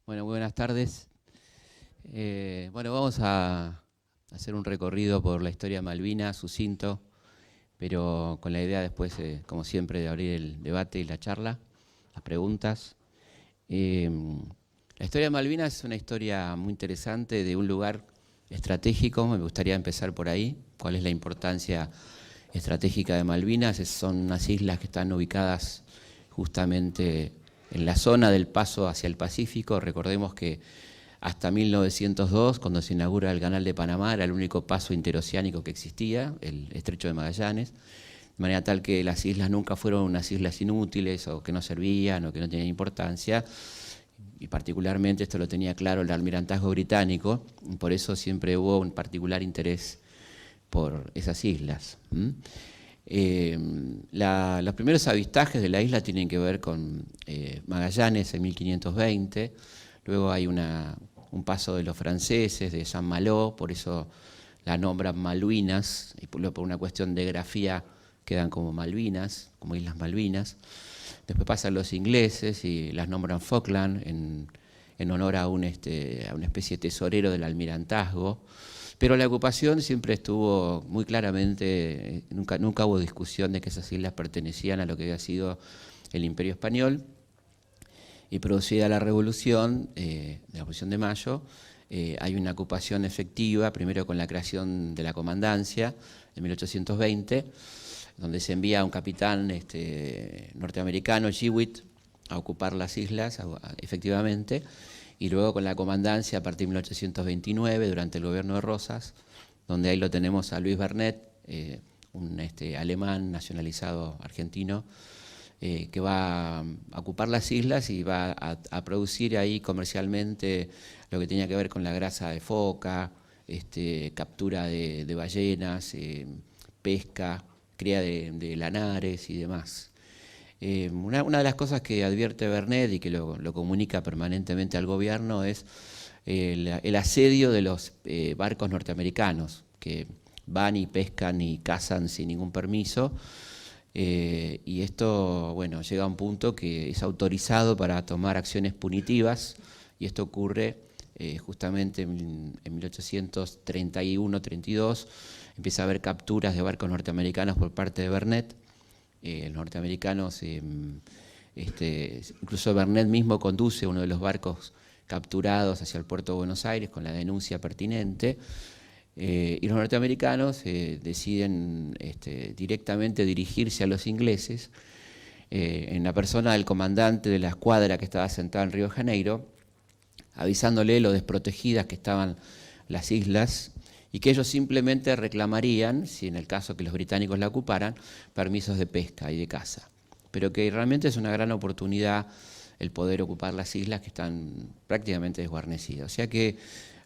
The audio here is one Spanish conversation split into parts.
Bueno, muy buenas tardes. Bueno, vamos a hacer un recorrido por la historia de Malvinas, sucinto, pero con la idea después, como siempre, de abrir el debate y la charla, las preguntas. La historia de Malvinas es una historia muy interesante de un lugar estratégico. Me gustaría empezar por ahí. ¿Cuál es la importancia estratégica de Malvinas? Son unas islas que están ubicadas justamente en la zona del paso hacia el Pacífico. Recordemos que hasta 1902, cuando se inaugura el Canal de Panamá, era el único paso interoceánico que existía, el Estrecho de Magallanes, de manera tal que las islas nunca fueron unas islas inútiles o que no servían o que no tenían importancia, y particularmente esto lo tenía claro el almirantazgo británico, y por eso siempre hubo un particular interés por esas islas. Los primeros avistajes de la isla tienen que ver con Magallanes en 1520, luego hay un paso de los franceses, de Saint-Malo, por eso la nombran Malvinas, y por una cuestión de grafía quedan como Malvinas, como Islas Malvinas. Después pasan los ingleses y las nombran Falkland en honor a una especie de tesorero del almirantazgo. Pero la ocupación siempre estuvo muy claramente, nunca hubo discusión de que esas islas pertenecían a lo que había sido el Imperio Español. Y producida la Revolución, de la Revolución de Mayo, hay una ocupación efectiva, primero con la creación de la comandancia en 1820, donde se envía a un capitán norteamericano, Jewitt, a ocupar las islas efectivamente, y luego con la comandancia a partir de 1829, durante el gobierno de Rosas, donde ahí lo tenemos a Luis Bernet, un alemán nacionalizado argentino, que va a ocupar las islas y va a producir ahí comercialmente lo que tenía que ver con la grasa de foca, captura de ballenas, pesca, cría de lanares y demás. Una de las cosas que advierte Bernet y que lo comunica permanentemente al gobierno es el asedio de los barcos norteamericanos, que van y pescan y cazan sin ningún permiso. Y esto, bueno, llega a un punto que es autorizado para tomar acciones punitivas, y esto ocurre justamente en 1831-32, empieza a haber capturas de barcos norteamericanos por parte de Bernet. Los norteamericanos, incluso Bernet mismo conduce uno de los barcos capturados hacia el puerto de Buenos Aires con la denuncia pertinente. Y los norteamericanos deciden directamente dirigirse a los ingleses en la persona del comandante de la escuadra que estaba sentada en Río de Janeiro, avisándole lo desprotegidas que estaban las islas y que ellos simplemente reclamarían, si en el caso que los británicos la ocuparan, permisos de pesca y de caza. Pero que realmente es una gran oportunidad el poder ocupar las islas que están prácticamente desguarnecidas. O sea que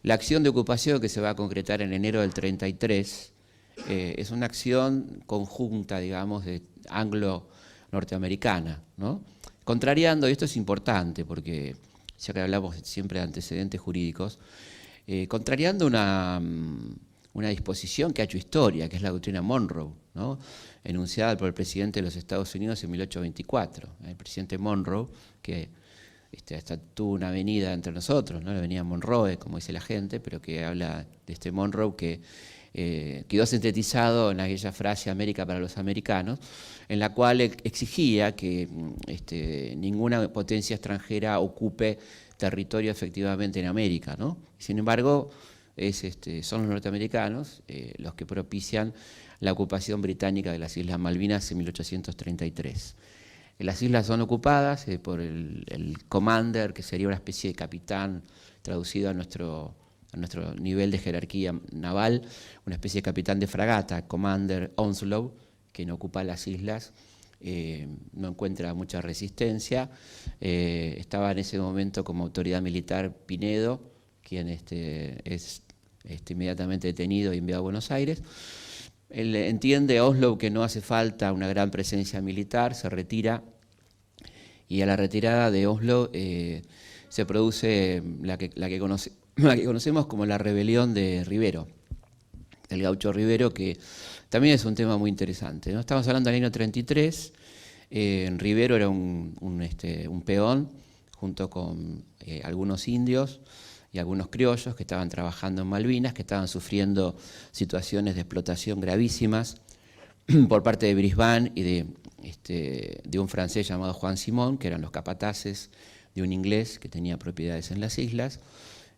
la acción de ocupación que se va a concretar en enero del 33 es una acción conjunta, digamos, de anglo-norteamericana, ¿no? Contrariando, y esto es importante porque ya que hablamos siempre de antecedentes jurídicos, contrariando una disposición que ha hecho historia, que es la doctrina Monroe, ¿no? Enunciada por el presidente de los Estados Unidos en 1824. El presidente Monroe, que hasta tuvo una avenida entre nosotros, ¿no? La avenida Monroe, como dice la gente, pero que habla de este Monroe que quedó sintetizado en aquella frase América para los americanos, en la cual exigía que ninguna potencia extranjera ocupe territorio efectivamente en América, ¿no? Sin embargo, son los norteamericanos los que propician la ocupación británica de las Islas Malvinas en 1833. Las islas son ocupadas por el commander, que sería una especie de capitán traducido a nuestro nivel de jerarquía naval, una especie de capitán de fragata, Commander Onslow, quien ocupa las islas. No encuentra mucha resistencia. Estaba en ese momento como autoridad militar Pinedo, quien es inmediatamente detenido y enviado a Buenos Aires. Él entiende, Onslow, que no hace falta una gran presencia militar, se retira, y a la retirada de Onslow se produce la que conocemos como la rebelión de Rivero, el gaucho Rivero, que también es un tema muy interesante, ¿no? Estamos hablando del año 33, Rivero era un peón, junto con algunos indios y algunos criollos que estaban trabajando en Malvinas, que estaban sufriendo situaciones de explotación gravísimas por parte de Brisbane y de un francés llamado Juan Simón, que eran los capataces de un inglés que tenía propiedades en las islas,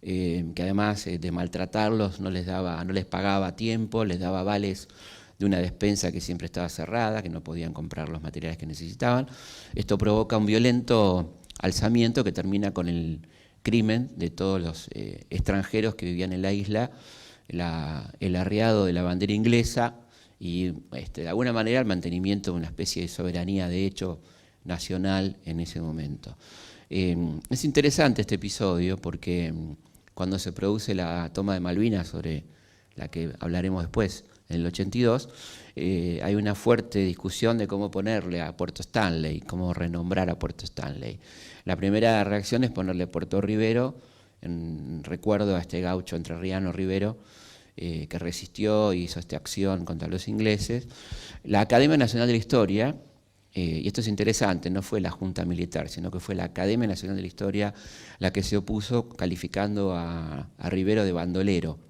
que además de maltratarlos no les pagaba a tiempo, les daba vales de una despensa que siempre estaba cerrada, que no podían comprar los materiales que necesitaban. Esto provoca un violento alzamiento que termina con el crimen de todos los extranjeros que vivían en la isla, el arriado de la bandera inglesa y de alguna manera el mantenimiento de una especie de soberanía de hecho nacional en ese momento. Es interesante este episodio porque cuando se produce la toma de Malvinas, sobre la que hablaremos después, en el 82, hay una fuerte discusión de cómo ponerle a Puerto Stanley, cómo renombrar a Puerto Stanley. La primera reacción es ponerle Puerto Rivero, en recuerdo a este gaucho entrerriano Rivero, que resistió y hizo esta acción contra los ingleses. La Academia Nacional de la Historia, y esto es interesante, no fue la Junta Militar, sino que fue la Academia Nacional de la Historia la que se opuso, calificando a Rivero de bandolero,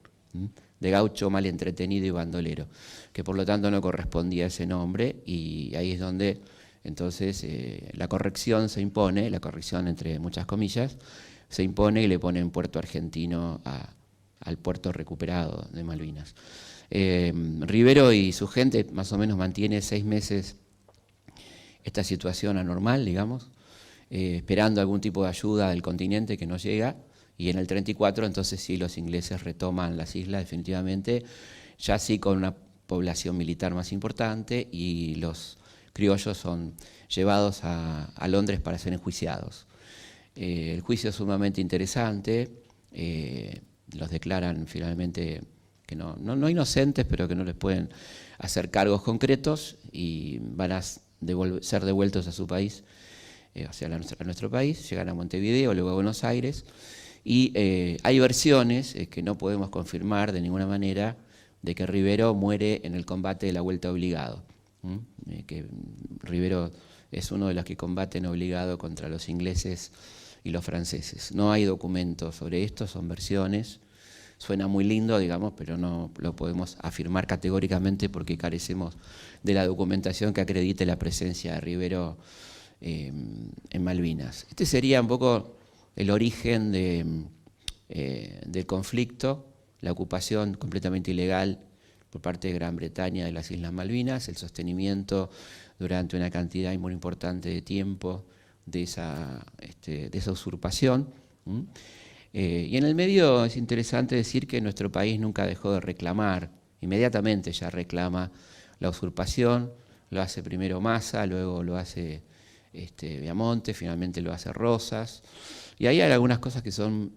de gaucho mal entretenido y bandolero, que por lo tanto no correspondía a ese nombre, y ahí es donde entonces la corrección se impone, la corrección entre muchas comillas, se impone y le ponen puerto argentino al puerto recuperado de Malvinas. Rivero y su gente más o menos mantiene 6 meses esta situación anormal, digamos, esperando algún tipo de ayuda del continente que no llega, y en el 34 entonces sí los ingleses retoman las islas definitivamente, ya sí con una población militar más importante, y los criollos son llevados a Londres para ser enjuiciados. El juicio es sumamente interesante, los declaran finalmente que no inocentes, pero que no les pueden hacer cargos concretos y van a ser devueltos a su país, o sea, a nuestro país, llegan a Montevideo, luego a Buenos Aires, y hay versiones que no podemos confirmar de ninguna manera de que Rivero muere en el combate de la Vuelta Obligado, que Rivero es uno de los que combaten obligado contra los ingleses y los franceses. No hay documentos sobre esto, son versiones. Suena muy lindo, digamos, pero no lo podemos afirmar categóricamente porque carecemos de la documentación que acredite la presencia de Rivero en Malvinas. Este sería un poco el origen del conflicto, la ocupación completamente ilegal por parte de Gran Bretaña de las Islas Malvinas, el sostenimiento durante una cantidad muy importante de tiempo de esa usurpación. Y en el medio es interesante decir que nuestro país nunca dejó de reclamar, inmediatamente ya reclama la usurpación, lo hace primero Massa, luego lo hace Viamonte, finalmente lo hace Rosas, y ahí hay algunas cosas que son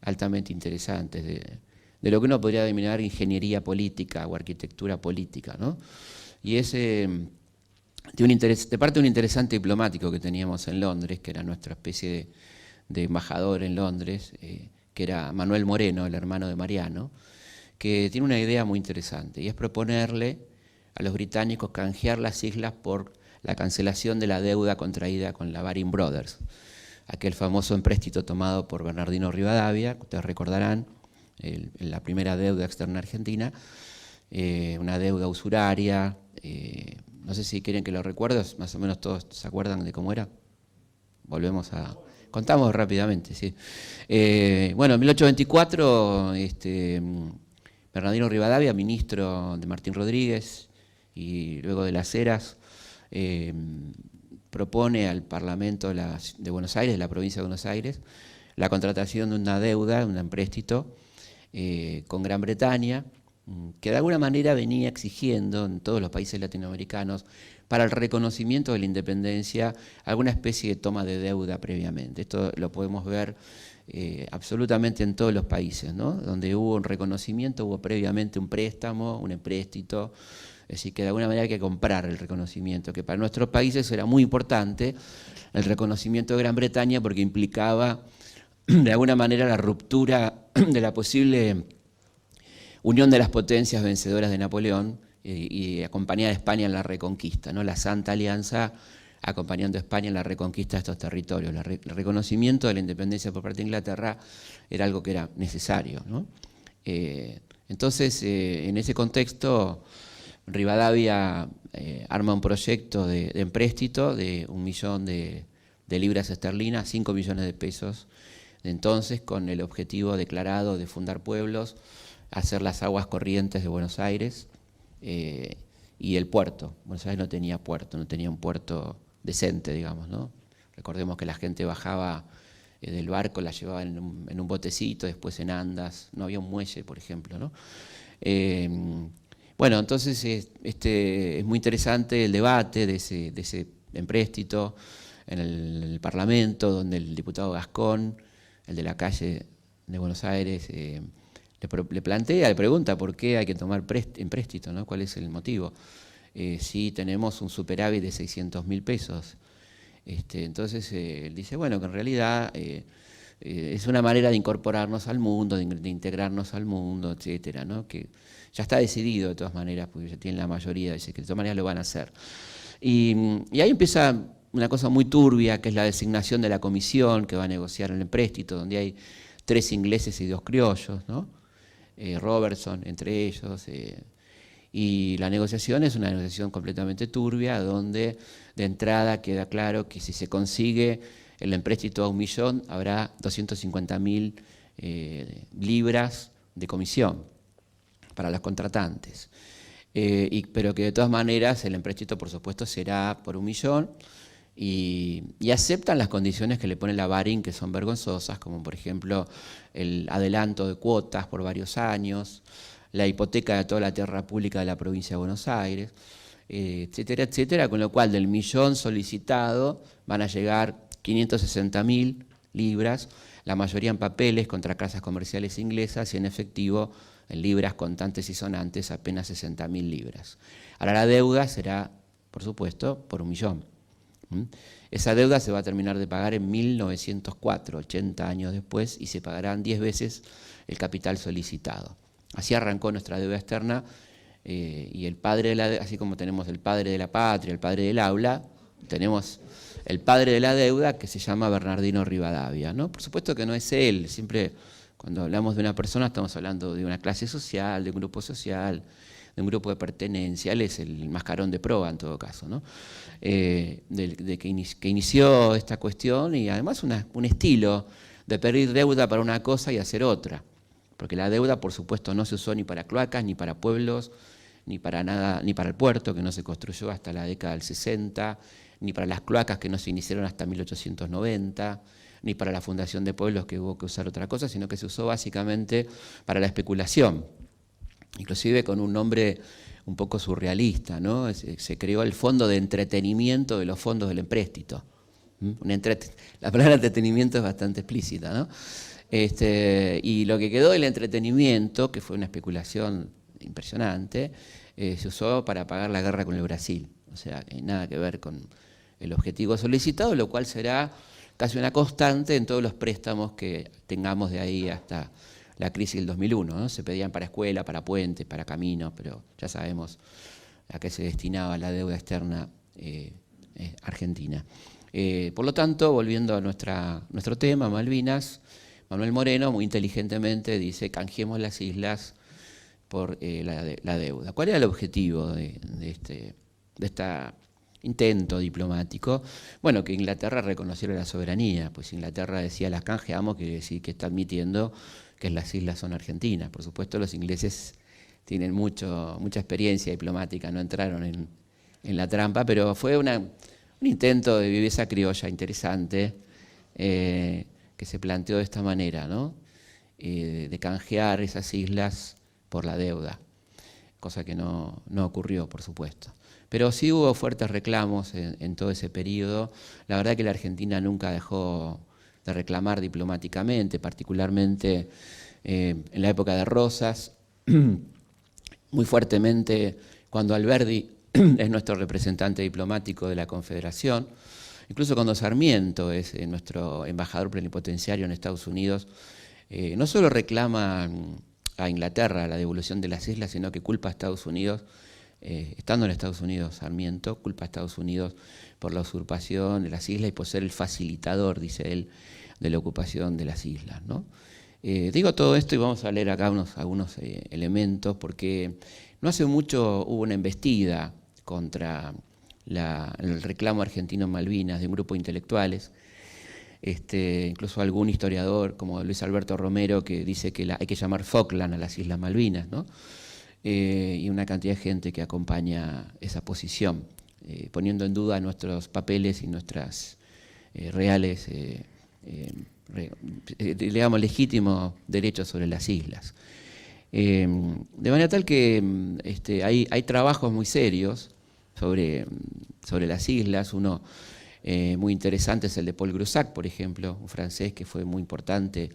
altamente interesantes, de lo que uno podría denominar ingeniería política o arquitectura política, ¿no? Y es de parte de un interesante diplomático que teníamos en Londres, que era nuestra especie de embajador en Londres, que era Manuel Moreno, el hermano de Mariano, que tiene una idea muy interesante, y es proponerle a los británicos canjear las islas por la cancelación de la deuda contraída con la Baring Brothers, aquel famoso empréstito tomado por Bernardino Rivadavia, ustedes recordarán, la primera deuda externa argentina, una deuda usuraria, no sé si quieren que lo recuerde, más o menos todos se acuerdan de cómo era. Volvemos a... Contamos rápidamente, sí. Bueno, en 1824, Bernardino Rivadavia, ministro de Martín Rodríguez y luego de las Heras, propone al Parlamento de Buenos Aires, de la provincia de Buenos Aires, la contratación de una deuda, un empréstito con Gran Bretaña, que de alguna manera venía exigiendo en todos los países latinoamericanos para el reconocimiento de la independencia alguna especie de toma de deuda previamente. Esto lo podemos ver absolutamente en todos los países, ¿no? Donde hubo un reconocimiento, hubo previamente un préstamo, un empréstito, es decir, que de alguna manera hay que comprar el reconocimiento, que para nuestros países era muy importante el reconocimiento de Gran Bretaña porque implicaba de alguna manera la ruptura de la posible unión de las potencias vencedoras de Napoleón y acompañar a España en la Reconquista, ¿no? La Santa Alianza acompañando a España en la reconquista de estos territorios. El reconocimiento de la independencia por parte de Inglaterra era algo que era necesario, ¿no? Entonces, en ese contexto, Rivadavia arma un proyecto de empréstito de 1 millón de libras esterlinas, 5 millones de pesos de entonces, con el objetivo declarado de fundar pueblos, hacer las aguas corrientes de Buenos Aires y el puerto. Buenos Aires no tenía puerto, no tenía un puerto decente, digamos, ¿no? Recordemos que la gente bajaba del barco, la llevaban en un botecito, después en andas, no había un muelle, por ejemplo, ¿no? Bueno, entonces es muy interesante el debate de ese empréstito en el Parlamento, donde el diputado Gascón, el de la calle de Buenos Aires, le pregunta por qué hay que tomar empréstito, ¿no? ¿Cuál es el motivo? Si tenemos un superávit de 600.000 pesos. Entonces él dice, bueno, que en realidad es una manera de incorporarnos al mundo, de integrarnos al mundo, etcétera, ¿no? Que ya está decidido de todas maneras, porque ya tienen la mayoría, dice que de todas maneras lo van a hacer. Y ahí empieza una cosa muy turbia, que es la designación de la comisión que va a negociar el empréstito, donde hay 3 ingleses y 2 criollos, ¿no? Robertson entre ellos, y la negociación es una negociación completamente turbia, donde de entrada queda claro que si se consigue el empréstito a 1 millón, habrá 250.000 libras de comisión para los contratantes. Pero que de todas maneras el empréstito, por supuesto, será por 1 millón, y aceptan las condiciones que le pone la Baring, que son vergonzosas, como por ejemplo el adelanto de cuotas por varios años, la hipoteca de toda la tierra pública de la provincia de Buenos Aires, etcétera, etcétera, con lo cual del millón solicitado van a llegar 560.000 libras, la mayoría en papeles contra casas comerciales inglesas, y en efectivo, en libras contantes y sonantes, apenas 60.000 libras. Ahora la deuda será, por supuesto, por 1 millón. Esa deuda se va a terminar de pagar en 1904, 80 años después, y se pagarán 10 veces el capital solicitado. Así arrancó nuestra deuda externa, y el padre de la, así como tenemos el padre de la patria, el padre del aula, tenemos el padre de la deuda, que se llama Bernardino Rivadavia, ¿no? Por supuesto que no es él, siempre cuando hablamos de una persona estamos hablando de una clase social, de un grupo social, de un grupo de pertenencia. Él es el mascarón de proa en todo caso, ¿no? Que inició esta cuestión, y además un estilo de pedir deuda para una cosa y hacer otra. Porque la deuda, por supuesto, no se usó ni para cloacas, ni para pueblos, ni para nada, ni para el puerto, que no se construyó hasta la década del 60, ni para las cloacas, que no se iniciaron hasta 1890, ni para la fundación de pueblos, que hubo que usar otra cosa, sino que se usó básicamente para la especulación, inclusive con un nombre un poco surrealista, ¿no? Se creó el fondo de entretenimiento de los fondos del empréstito. La palabra entretenimiento es bastante explícita, ¿no? Y lo que quedó del entretenimiento, que fue una especulación impresionante, se usó para pagar la guerra con el Brasil. O sea, nada que ver con el objetivo solicitado, lo cual será casi una constante en todos los préstamos que tengamos de ahí hasta la crisis del 2001, ¿no? Se pedían para escuela, para puentes, para caminos, pero ya sabemos a qué se destinaba la deuda externa argentina. Por lo tanto, volviendo a nuestro tema, Malvinas, Manuel Moreno muy inteligentemente dice: canjeemos las islas por la deuda. ¿Cuál era el objetivo de este intento diplomático? Bueno, que Inglaterra reconociera la soberanía, pues Inglaterra decía las canjeamos, quiere decir que está admitiendo que las islas son argentinas. Por supuesto, los ingleses tienen mucha experiencia diplomática, no entraron en la trampa, pero fue un intento de viveza criolla interesante, que se planteó de esta manera, ¿no? De canjear esas islas por la deuda, cosa que no ocurrió, por supuesto. Pero sí hubo fuertes reclamos en todo ese periodo. La verdad que la Argentina nunca dejó de reclamar diplomáticamente, particularmente en la época de Rosas, muy fuertemente cuando Alberdi es nuestro representante diplomático de la Confederación, incluso cuando Sarmiento es nuestro embajador plenipotenciario en Estados Unidos, no solo reclama a Inglaterra la devolución de las islas, sino que culpa a Estados Unidos estando en Estados Unidos, Sarmiento culpa a Estados Unidos por la usurpación de las islas y por ser el facilitador, dice él, de la ocupación de las islas, ¿no? Digo todo esto y vamos a leer acá algunos elementos, porque no hace mucho hubo una embestida contra el reclamo argentino en Malvinas de un grupo de intelectuales, incluso algún historiador como Luis Alberto Romero que dice que hay que llamar Falkland a las Islas Malvinas, ¿no? Y una cantidad de gente que acompaña esa posición, poniendo en duda nuestros papeles y nuestras reales, digamos, legítimos derechos sobre las islas. De manera tal que hay trabajos muy serios sobre las islas. Uno muy interesante es el de Paul Groussac, por ejemplo, un francés que fue muy importante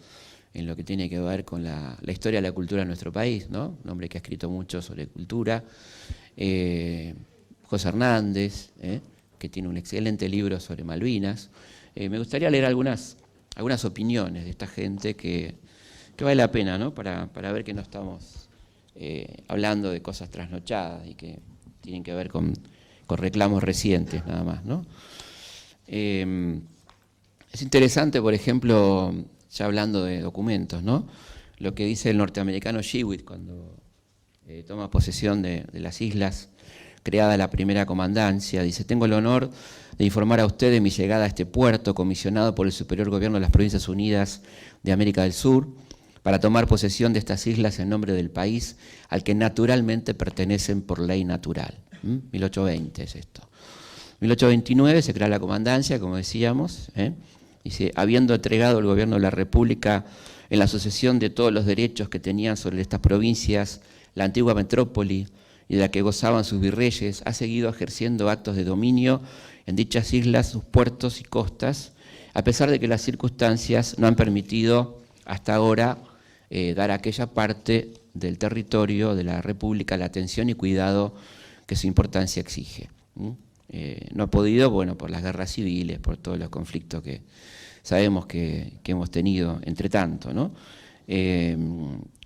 en lo que tiene que ver con la historia de la cultura de nuestro país, ¿no? Un hombre que ha escrito mucho sobre cultura. José Hernández, que tiene un excelente libro sobre Malvinas. Me gustaría leer algunas opiniones de esta gente que vale la pena, ¿no? Para ver que no estamos hablando de cosas trasnochadas y que tienen que ver con reclamos recientes nada más, ¿no? Es interesante, por ejemplo, ya hablando de documentos, ¿no? Lo que dice el norteamericano Shewitt cuando toma posesión de las islas, creada la primera comandancia. Dice: tengo el honor de informar a usted de mi llegada a este puerto, comisionado por el Superior Gobierno de las Provincias Unidas de América del Sur, para tomar posesión de estas islas en nombre del país al que naturalmente pertenecen por ley natural. 1820 es esto. 1829 se crea la comandancia, como decíamos, dice: habiendo entregado el gobierno de la República en la sucesión de todos los derechos que tenían sobre estas provincias la antigua metrópoli y de la que gozaban sus virreyes, ha seguido ejerciendo actos de dominio en dichas islas, sus puertos y costas, a pesar de que las circunstancias no han permitido hasta ahora dar a aquella parte del territorio de la República la atención y cuidado que su importancia exige. No ha podido, bueno, por las guerras civiles, por todos los conflictos que sabemos que hemos tenido entre tanto, ¿no?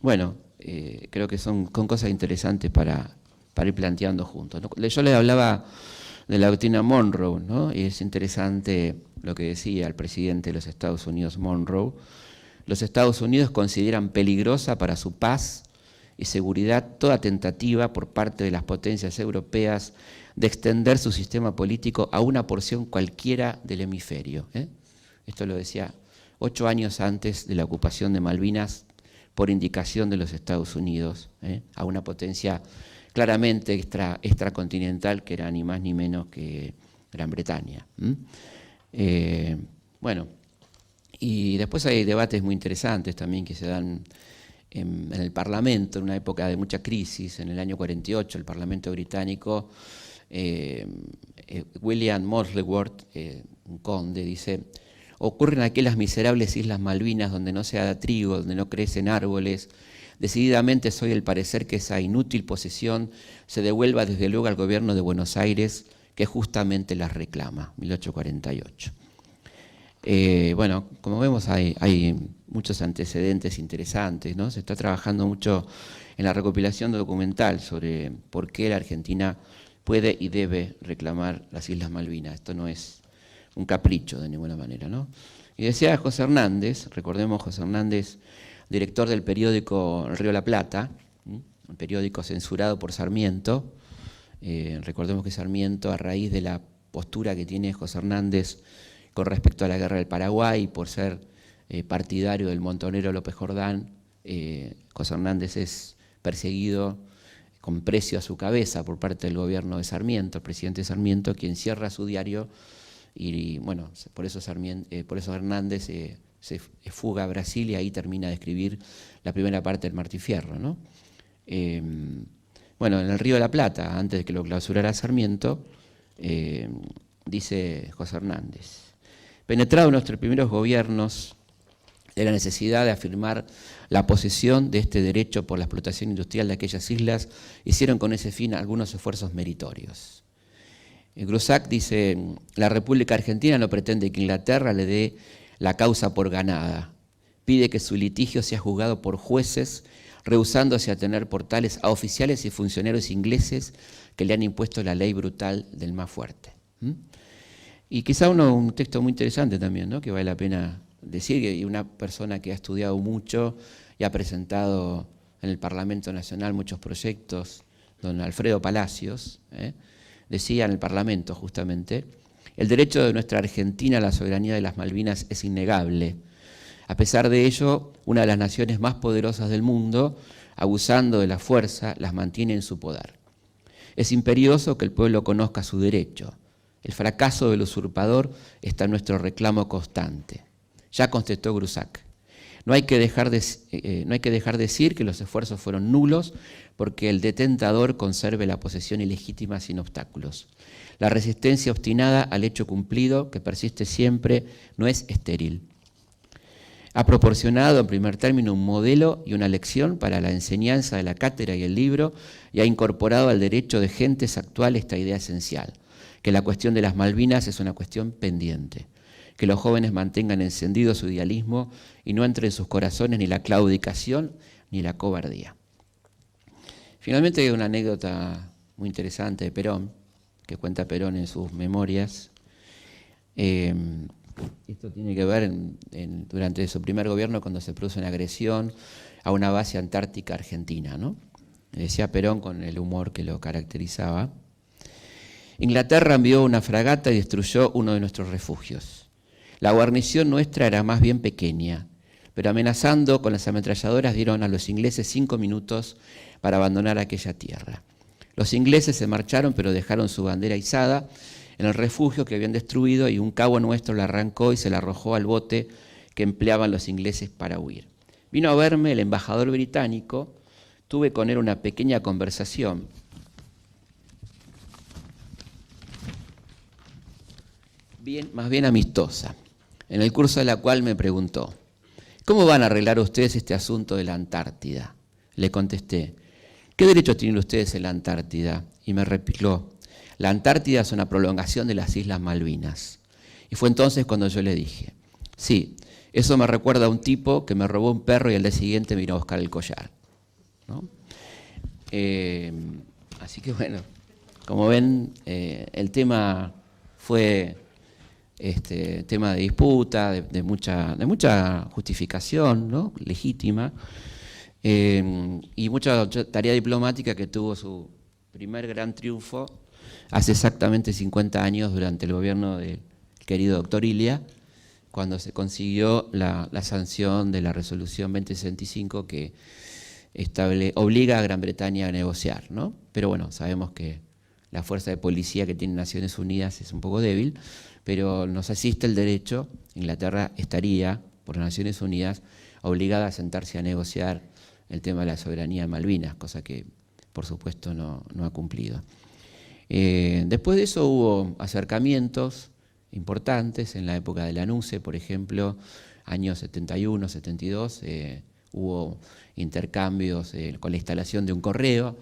Bueno, creo que son cosas interesantes para ir planteando juntos, ¿no? Yo les hablaba de la doctrina Monroe, ¿no? Y es interesante lo que decía el presidente de los Estados Unidos, Monroe. Los Estados Unidos consideran peligrosa para su paz y seguridad toda tentativa por parte de las potencias europeas de extender su sistema político a una porción cualquiera del hemisferio. Esto lo decía 8 años antes de la ocupación de Malvinas por indicación de los Estados Unidos, a una potencia claramente extracontinental que era ni más ni menos que Gran Bretaña. Bueno, y después hay debates muy interesantes también que se dan en el Parlamento, en una época de mucha crisis. En el año 48, el Parlamento británico, William Molesworth, un conde, dice: ocurren aquellas miserables Islas Malvinas donde no se da trigo, donde no crecen árboles. Decididamente soy del parecer que esa inútil posesión se devuelva desde luego al gobierno de Buenos Aires, que justamente las reclama. 1848. Bueno, como vemos hay muchos antecedentes interesantes, ¿no? Se está trabajando mucho en la recopilación documental sobre por qué la Argentina puede y debe reclamar las Islas Malvinas. Esto no es un capricho de ninguna manera, ¿no? Y decía José Hernández, recordemos José Hernández, director del periódico El Río de la Plata, un periódico censurado por Sarmiento. Recordemos que Sarmiento, a raíz de la postura que tiene José Hernández con respecto a la guerra del Paraguay, por ser partidario del montonero López Jordán, José Hernández es perseguido con precio a su cabeza por parte del gobierno de Sarmiento, el presidente Sarmiento, quien cierra su diario y bueno, por eso Hernández se fuga a Brasil y ahí termina de escribir la primera parte del Martí Fierro, ¿no? Bueno, en el Río de la Plata, antes de que lo clausurara Sarmiento, dice José Hernández: penetrado nuestros primeros gobiernos de la necesidad de afirmar la posesión de este derecho por la explotación industrial de aquellas islas, hicieron con ese fin algunos esfuerzos meritorios. Groussac dice: la República Argentina no pretende que Inglaterra le dé la causa por ganada, pide que su litigio sea juzgado por jueces rehusándose a tener portales a oficiales y funcionarios ingleses que le han impuesto la ley brutal del más fuerte. Y quizá un texto muy interesante también, ¿no?, que vale la pena decir, y una persona que ha estudiado mucho y ha presentado en el Parlamento Nacional muchos proyectos, don Alfredo Palacios, decía en el Parlamento justamente: el derecho de nuestra Argentina a la soberanía de las Malvinas es innegable. A pesar de ello, una de las naciones más poderosas del mundo, abusando de la fuerza, las mantiene en su poder. Es imperioso que el pueblo conozca su derecho. El fracaso del usurpador está en nuestro reclamo constante. Ya contestó Grusac. No hay que dejar decir que los esfuerzos fueron nulos porque el detentador conserve la posesión ilegítima sin obstáculos. La resistencia obstinada al hecho cumplido, que persiste siempre, no es estéril. Ha proporcionado en primer término un modelo y una lección para la enseñanza de la cátedra y el libro, y ha incorporado al derecho de gentes actual esta idea esencial: que la cuestión de las Malvinas es una cuestión pendiente, que los jóvenes mantengan encendido su idealismo y no entre en sus corazones ni la claudicación ni la cobardía. Finalmente hay una anécdota muy interesante de Perón, que cuenta Perón en sus memorias. Esto tiene que ver durante su primer gobierno, cuando se produce una agresión a una base antártica argentina, ¿no? Decía Perón con el humor que lo caracterizaba: Inglaterra envió una fragata y destruyó uno de nuestros refugios. La guarnición nuestra era más bien pequeña, pero amenazando con las ametralladoras dieron a los ingleses 5 minutos para abandonar aquella tierra. Los ingleses se marcharon, pero dejaron su bandera izada en el refugio que habían destruido, y un cabo nuestro la arrancó y se la arrojó al bote que empleaban los ingleses para huir. Vino a verme el embajador británico, tuve con él una pequeña conversación. Más bien amistosa, en el curso de la cual me preguntó: ¿cómo van a arreglar ustedes este asunto de la Antártida? Le contesté: ¿qué derechos tienen ustedes en la Antártida? Y me replicó: la Antártida es una prolongación de las Islas Malvinas. Y fue entonces cuando yo le dije: sí, eso me recuerda a un tipo que me robó un perro y al día siguiente me vino a buscar el collar, ¿no? Así que bueno, como ven, el tema fue tema de disputa, de mucha justificación, ¿no?, legítima, y mucha tarea diplomática que tuvo su primer gran triunfo hace exactamente 50 años durante el gobierno del querido doctor Ilia, cuando se consiguió la sanción de la resolución 2065 que obliga a Gran Bretaña a negociar, ¿no? Pero bueno, sabemos que la fuerza de policía que tiene Naciones Unidas es un poco débil, pero nos asiste el derecho. Inglaterra estaría, por las Naciones Unidas, obligada a sentarse a negociar el tema de la soberanía de Malvinas, cosa que, por supuesto, no ha cumplido. Después de eso hubo acercamientos importantes en la época de la NUCE, por ejemplo, años 71, 72, hubo intercambios con la instalación de un correo.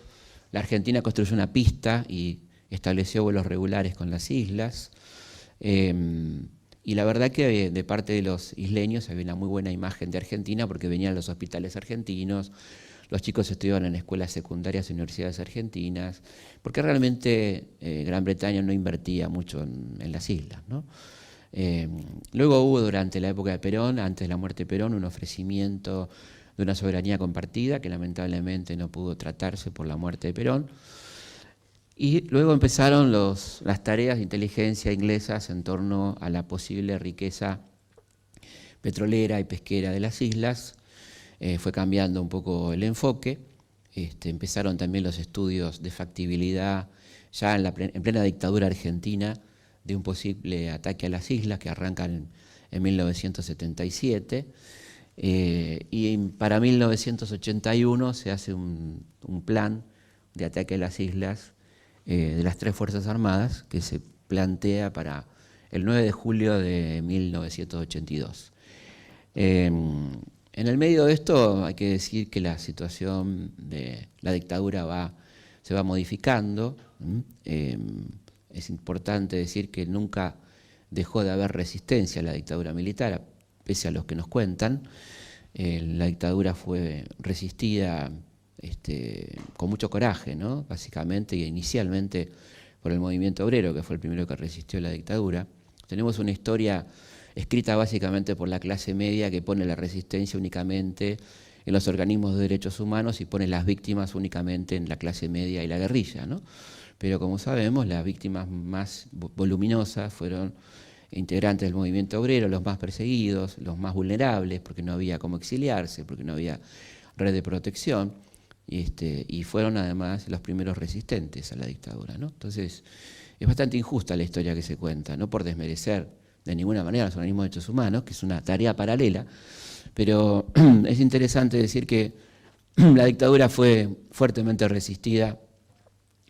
La Argentina construyó una pista y estableció vuelos regulares con las islas. Y la verdad que de parte de los isleños había una muy buena imagen de Argentina, porque venían los hospitales argentinos, los chicos estudiaban en escuelas secundarias y universidades argentinas, porque realmente Gran Bretaña no invertía mucho en las islas, ¿no? Luego hubo, durante la época de Perón, antes de la muerte de Perón, un ofrecimiento de una soberanía compartida que lamentablemente no pudo tratarse por la muerte de Perón. Y luego empezaron las tareas de inteligencia inglesas en torno a la posible riqueza petrolera y pesquera de las islas. Fue cambiando un poco el enfoque. Empezaron también los estudios de factibilidad ya en plena dictadura argentina de un posible ataque a las islas, que arrancan en 1977. Y para 1981 se hace un plan de ataque a las islas de las 3 Fuerzas Armadas, que se plantea para el 9 de julio de 1982. En el medio de esto hay que decir que la situación de la dictadura se va modificando. Es importante decir que nunca dejó de haber resistencia a la dictadura militar, pese a los que nos cuentan. La dictadura fue resistida con mucho coraje, ¿no? Básicamente y inicialmente por el movimiento obrero, que fue el primero que resistió la dictadura. Tenemos una historia escrita básicamente por la clase media que pone la resistencia únicamente en los organismos de derechos humanos y pone las víctimas únicamente en la clase media y la guerrilla, ¿no? Pero como sabemos, las víctimas más voluminosas fueron integrantes del movimiento obrero, los más perseguidos, los más vulnerables, porque no había cómo exiliarse, porque no había red de protección, y fueron además los primeros resistentes a la dictadura, ¿no? Entonces, es bastante injusta la historia que se cuenta, no por desmerecer de ninguna manera los organismos de derechos humanos, que es una tarea paralela, pero es interesante decir que la dictadura fue fuertemente resistida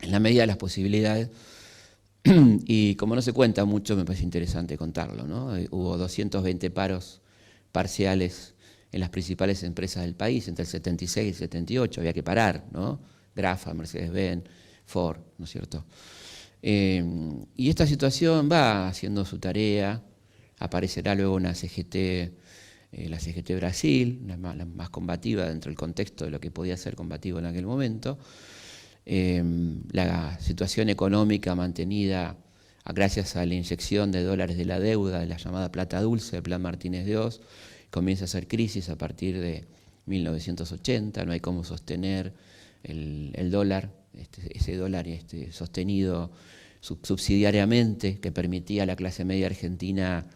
en la medida de las posibilidades, y como no se cuenta mucho, me parece interesante contarlo, ¿no? Hubo 220 paros parciales en las principales empresas del país entre el 76 y el 78, había que parar, ¿no? Grafa, Mercedes-Benz, Ford, ¿no es cierto? Y esta situación va haciendo su tarea, aparecerá luego una CGT, la CGT Brasil, la más combativa dentro del contexto de lo que podía ser combativo en aquel momento. La situación económica mantenida gracias a la inyección de dólares de la deuda, de la llamada plata dulce, el Plan Martínez de Oz, comienza a hacer crisis a partir de 1980, no hay cómo sostener el dólar, ese dólar sostenido subsidiariamente, que permitía a la clase media argentina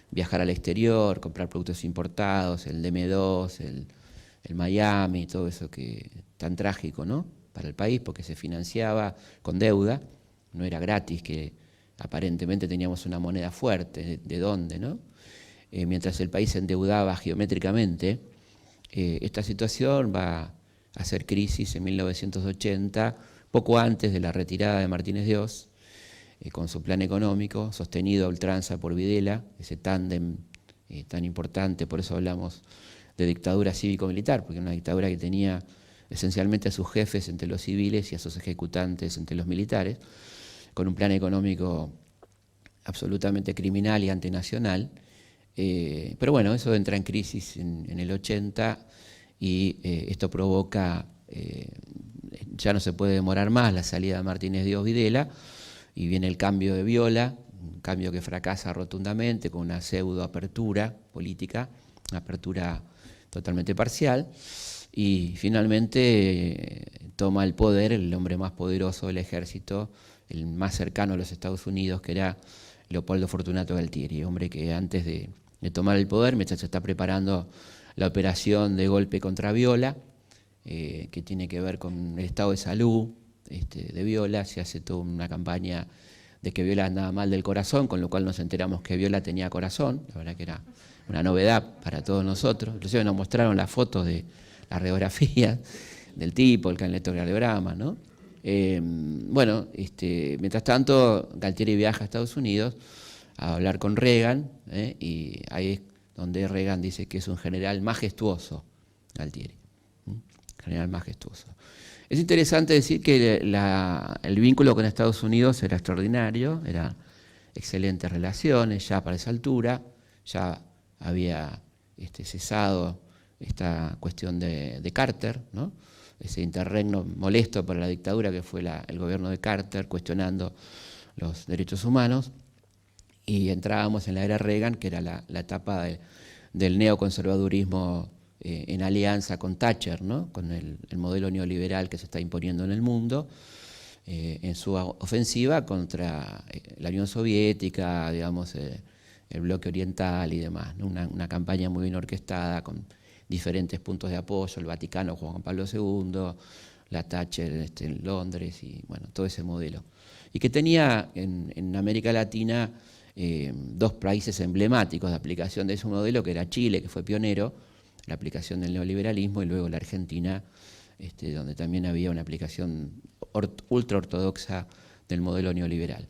viajar al exterior, comprar productos importados, el DM2, el Miami, todo eso que tan trágico, ¿no?, para el país, porque se financiaba con deuda, no era gratis, que aparentemente teníamos una moneda fuerte, ¿de dónde, no? Mientras el país se endeudaba geométricamente, esta situación va a hacer crisis en 1980, poco antes de la retirada de Martínez de Oz, con su plan económico, sostenido a ultranza por Videla, ese tándem tan importante, por eso hablamos de dictadura cívico-militar, porque era una dictadura que tenía esencialmente a sus jefes entre los civiles y a sus ejecutantes entre los militares, con un plan económico absolutamente criminal y antinacional. Pero bueno, eso entra en crisis en el 80 y esto provoca, ya no se puede demorar más, la salida de Martínez de Oz Videla, y viene el cambio de Viola, un cambio que fracasa rotundamente con una pseudo apertura política, una apertura totalmente parcial, y finalmente toma el poder el hombre más poderoso del ejército, el más cercano a los Estados Unidos, que era Leopoldo Fortunato Galtieri, hombre que antes de tomar el poder, mientras se está preparando la operación de golpe contra Viola, que tiene que ver con el estado de salud de Viola, se hace toda una campaña de que Viola andaba mal del corazón, con lo cual nos enteramos que Viola tenía corazón, la verdad que era una novedad para todos nosotros. Inclusive nos mostraron las fotos de las radiografías del tipo, el electrocardiograma, ¿no? Bueno, mientras tanto, Galtieri viaja a Estados Unidos a hablar con Reagan, y ahí es donde Reagan dice que es un general majestuoso, Galtieri, general majestuoso. Es interesante decir que el vínculo con Estados Unidos era extraordinario, eran excelentes relaciones, ya para esa altura, ya había cesado esta cuestión de Carter, ¿no?, ese interregno molesto para la dictadura que fue el gobierno de Carter, cuestionando los derechos humanos, y entrábamos en la era Reagan, que era la etapa del neoconservadurismo en alianza con Thatcher, ¿no?, con el modelo neoliberal que se está imponiendo en el mundo, en su ofensiva contra la Unión Soviética, digamos, el bloque oriental y demás, ¿no? Una campaña muy bien orquestada con diferentes puntos de apoyo, el Vaticano, Juan Pablo II, la Thatcher en Londres, y bueno, todo ese modelo. Y que tenía en América Latina dos países emblemáticos de aplicación de ese modelo, que era Chile, que fue pionero, la aplicación del neoliberalismo, y luego la Argentina, donde también había una aplicación ultra ortodoxa del modelo neoliberal.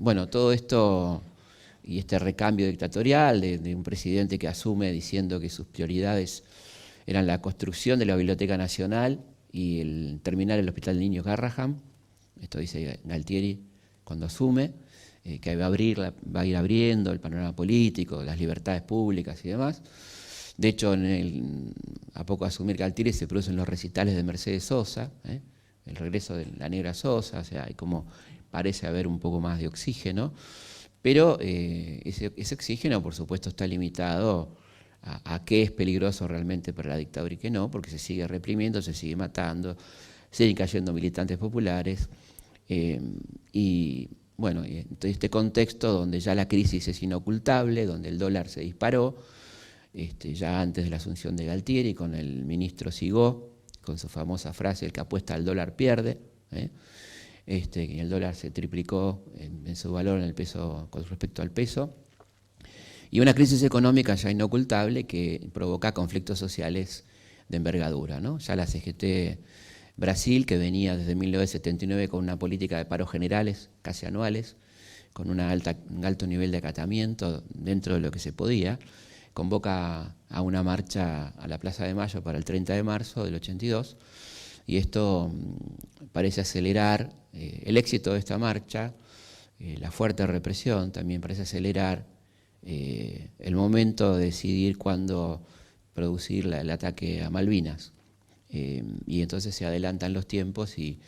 Bueno, todo esto y este recambio dictatorial de un presidente que asume diciendo que sus prioridades eran la construcción de la Biblioteca Nacional y el terminar el Hospital de Niños Garrahan, esto dice Galtieri cuando asume, que va a ir abriendo el panorama político, las libertades públicas y demás. De hecho, a poco de asumir Galtieri se producen los recitales de Mercedes Sosa, el regreso de la Negra Sosa, o sea, hay como parece haber un poco más de oxígeno, pero ese oxígeno, por supuesto, está limitado a qué es peligroso realmente para la dictadura y qué no, porque se sigue reprimiendo, se sigue matando, siguen cayendo militantes populares, y bueno, en este contexto donde ya la crisis es inocultable, donde el dólar se disparó, ya antes de la asunción de Galtieri, con el ministro Sigó, con su famosa frase, el que apuesta al dólar pierde, y el dólar se triplicó en su valor en el peso, con respecto al peso, y una crisis económica ya inocultable que provoca conflictos sociales de envergadura, ¿no? Ya la CGT Brasil, que venía desde 1979 con una política de paros generales, casi anuales, con un alto nivel de acatamiento dentro de lo que se podía, convoca a una marcha a la Plaza de Mayo para el 30 de marzo del 82, y esto parece acelerar el éxito de esta marcha, la fuerte represión también parece acelerar el momento de decidir cuándo producir el ataque a Malvinas. Y entonces se adelantan los tiempos y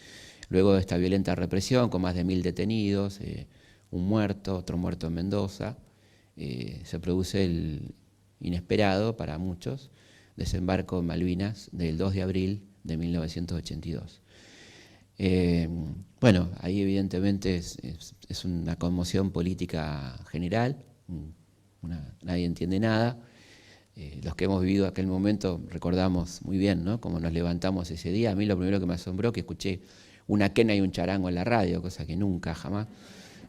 luego de esta violenta represión, con más de 1000 detenidos, un muerto, otro muerto en Mendoza, se produce el inesperado para muchos desembarco en Malvinas del 2 de abril de 1982. Bueno, ahí evidentemente es una conmoción política general, nadie entiende nada. Los que hemos vivido aquel momento recordamos muy bien, ¿no?, cómo nos levantamos ese día. A mí lo primero que me asombró que escuché una quena y un charango en la radio, cosa que nunca, jamás.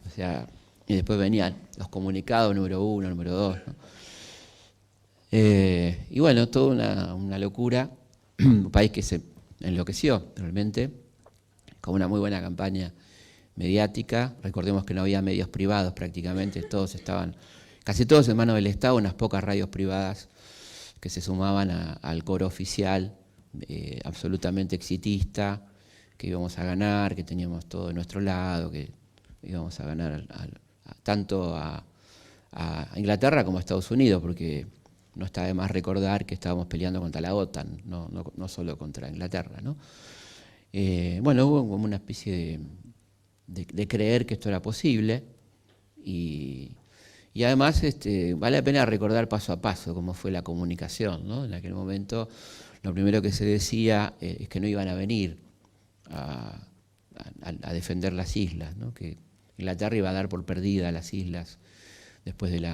O sea, y después venían los comunicados número 1, número 2, ¿no? Y bueno, toda una locura, un país que se enloqueció realmente, con una muy buena campaña mediática. Recordemos que no había medios privados prácticamente, casi todos en manos del Estado, unas pocas radios privadas que se sumaban al coro oficial, absolutamente exitista, que íbamos a ganar, que teníamos todo de nuestro lado, que íbamos a ganar tanto a Inglaterra como a Estados Unidos, porque no está de más recordar que estábamos peleando contra la OTAN, no solo contra Inglaterra, ¿no? Bueno, hubo como una especie de creer que esto era posible, y además vale la pena recordar paso a paso cómo fue la comunicación, ¿no? En aquel momento lo primero que se decía es que no iban a venir a defender las islas, ¿no? Que Inglaterra iba a dar por perdida las islas después del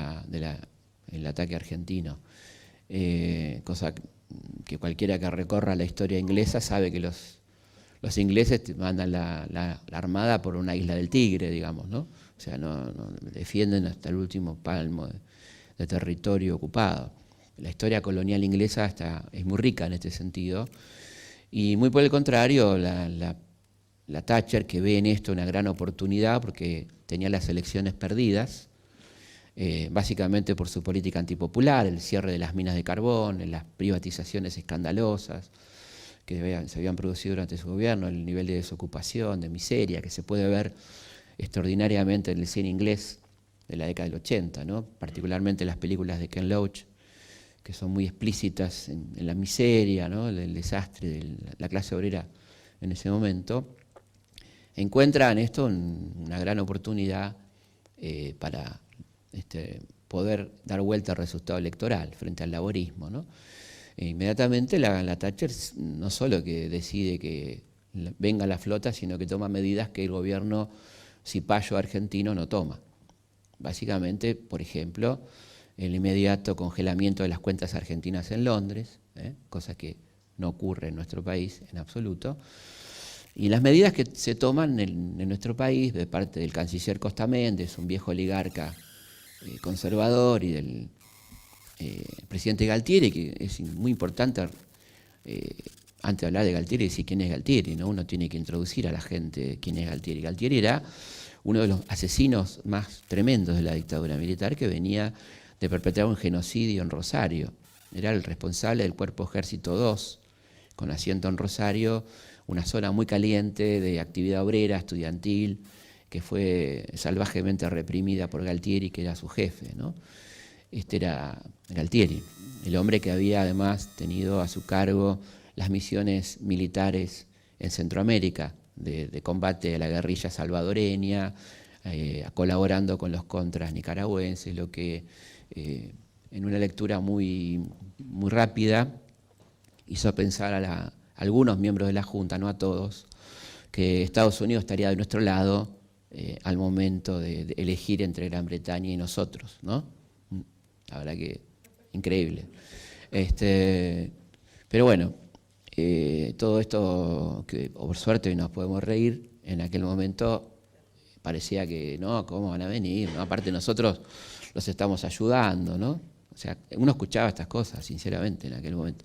ataque argentino. Cosa que cualquiera que recorra la historia inglesa sabe que los ingleses mandan la armada por una isla del Tigre, digamos, ¿no? O sea, no defienden hasta el último palmo de territorio ocupado. La historia colonial inglesa es muy rica en este sentido, y muy por el contrario, la Thatcher, que ve en esto una gran oportunidad porque tenía las elecciones perdidas, básicamente por su política antipopular, el cierre de las minas de carbón, las privatizaciones escandalosas que se habían producido durante su gobierno, el nivel de desocupación, de miseria, que se puede ver extraordinariamente en el cine inglés de la década del 80, ¿no? Particularmente las películas de Ken Loach, que son muy explícitas en la miseria, ¿no?, el desastre de la clase obrera en ese momento. Encuentra en esto una gran oportunidad para poder dar vuelta al resultado electoral frente al laborismo, ¿no? Inmediatamente la Thatcher no solo que decide que venga la flota, sino que toma medidas que el gobierno cipayo argentino no toma. Básicamente, por ejemplo, el inmediato congelamiento de las cuentas argentinas en Londres, cosa que no ocurre en nuestro país en absoluto, y las medidas que se toman en nuestro país de parte del canciller Costa Méndez, un viejo oligarca conservador, y del presidente Galtieri, que es muy importante antes de hablar de Galtieri decir quién es Galtieri, ¿no? Uno tiene que introducir a la gente quién es Galtieri. Galtieri era uno de los asesinos más tremendos de la dictadura militar, que venía de perpetrar un genocidio en Rosario. Era el responsable del Cuerpo Ejército 2, con asiento en Rosario, una zona muy caliente de actividad obrera, estudiantil, que fue salvajemente reprimida por Galtieri, que era su jefe, ¿no? este era Galtieri, el hombre que había además tenido a su cargo las misiones militares en Centroamérica, de combate a la guerrilla salvadoreña, colaborando con los contras nicaragüenses, lo que en una lectura muy, muy rápida hizo pensar a algunos miembros de la Junta, no a todos, que Estados Unidos estaría de nuestro lado al momento de elegir entre Gran Bretaña y nosotros, ¿no? La verdad que increíble. Pero bueno, todo esto, que por suerte nos podemos reír, en aquel momento parecía que no, ¿cómo van a venir? ¿No? Aparte nosotros los estamos ayudando, ¿no? O sea, uno escuchaba estas cosas, sinceramente, en aquel momento.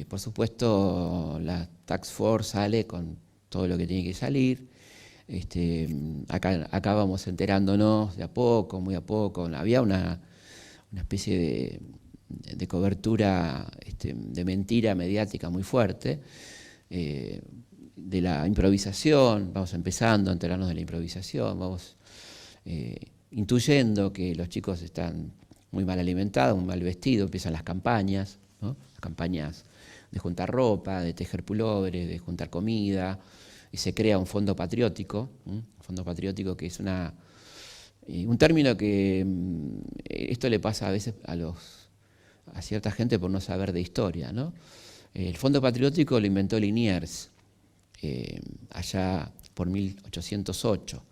Por supuesto, la Task Force sale con todo lo que tiene que salir. Acá vamos enterándonos de a poco, muy a poco. Había una especie de cobertura de mentira mediática muy fuerte, de la improvisación. Vamos empezando a enterarnos de la improvisación, vamos intuyendo que los chicos están muy mal alimentados, muy mal vestidos. Empiezan las campañas, ¿no? Las campañas de juntar ropa, de tejer pulobres, de juntar comida, y se crea un fondo patriótico, que es un término que esto le pasa a veces a cierta gente por no saber de historia, ¿no? El fondo patriótico lo inventó Liniers allá por 1808,